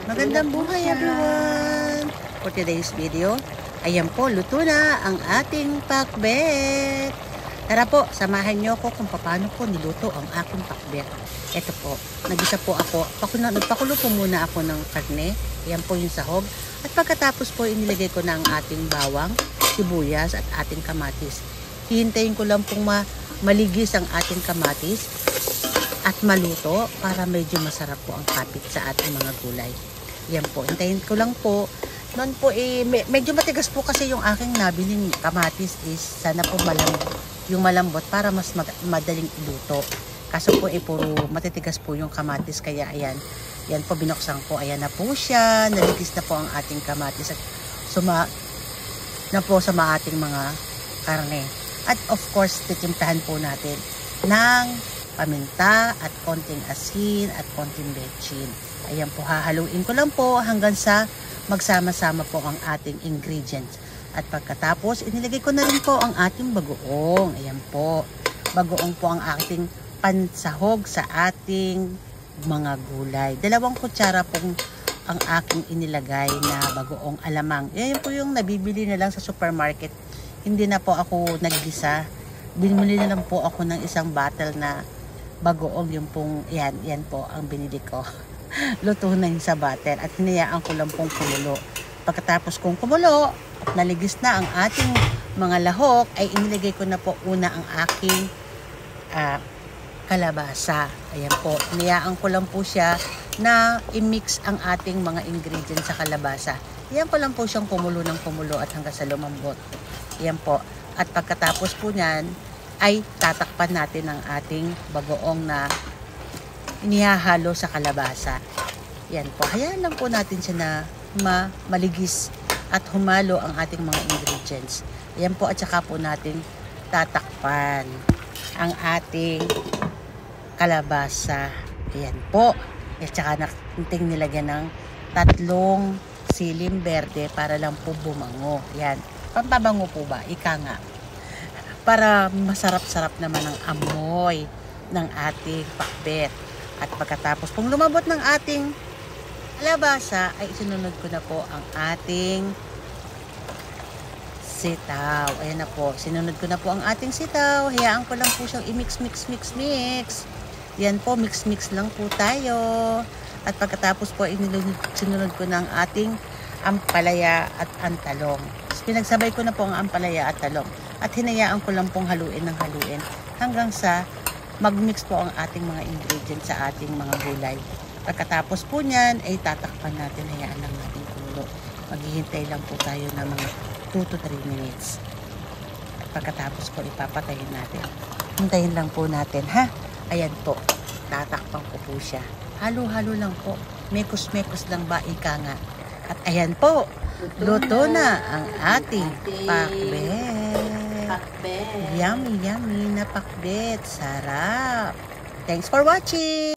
Magandang buhay everyone! For today's video, ayan po, luto na ang ating pakbet. Tara po, samahan niyo ako kung paano po niluto ang aking pakbet. Ito po, nagisa po ako. Nagpakulo po muna ako ng karne. Ayan po yung sahog. At pagkatapos po, inilagay ko na ang ating bawang, sibuyas at ating kamatis. Hihintayin ko lang pong maligis ang ating kamatis at maluto para medyo masarap po ang kapit sa ating mga gulay. Yan po, hintayin ko lang po. Noon po medyo matigas po kasi yung aking nabiling kamatis is sana po malambot para mas madaling iluto. Kaso po puro matitigas po yung kamatis kaya ayan. Yan po binuksan ko. Ayan na po siya. Naligis na po ang ating kamatis at na po sa ating mga karne. At of course, titimplahan po natin ng paminta at konting asin at konting bechin. Ayan po, hahaluin ko lang po hanggang sa magsama-sama po ang ating ingredients. At pagkatapos, inilagay ko na rin po ang ating bagoong. Ayan po, bagoong po ang ating pansahog sa ating mga gulay. 2 kutsara pong ang aking inilagay na bagoong alamang. Yan po yung nabibili na lang sa supermarket. Hindi na po ako naggisa. Binili na lang po ako ng isang bottle na bagoong, yung pong yan po ang binili ko. Luto na yun sa bottle at hinayaan ko lang pong kumulo. Pagkatapos kong kumulo at naligis na ang ating mga lahok, ay inilagay ko na po una ang aking kalabasa. Ayan po, hinayaan ko lang po siya na i-mix ang ating mga ingredients sa kalabasa. Ayan ko lang po siyang kumulo ng kumulo at hanggang sa lumambot. Ayan po, at pagkatapos po niyan ay tatakpan natin ang ating bagoong na inihahalo sa kalabasa. Yan po. Hayaan lang po natin siya na maligis at humalo ang ating mga ingredients. Yan po, at saka po natin tatakpan ang ating kalabasa. Yan po. At saka nating nilagyan ng 3 siling berde para lang po bumango. Yan. Pampabango po ba? Ika nga. Para masarap-sarap naman ang amoy ng ating pakbet. At pagkatapos kung lumabot ng ating kalabasa, ay isinunod ko na po ang ating sitaw. Ayan na po, sinunod ko na po ang ating sitaw. Hayaan ko lang po siyang i-mix. Yan po, mix lang po tayo. At pagkatapos po, sinunod ko na ang ating ampalaya at antalong. Pinagsabay ko na po ang ampalaya at talong. At hinayaan ko lang pong haluin hanggang sa mag-mix po ang ating mga ingredients sa ating mga gulay. Pagkatapos po niyan, ay tatakpan natin, hayaan lang natin kumulo. Maghihintay lang po tayo ng mga 2 to 3 minutes. At pagkatapos po, ipapatayin natin. Hintayin lang po natin, ha? Ayan po, tatakpan ko po siya. Halo-halo lang po. Mekos-mekos lang ba, ika nga. At ayan po, luto na ang ating pakbet. Yummy na pakbet. Sarap. Thanks for watching.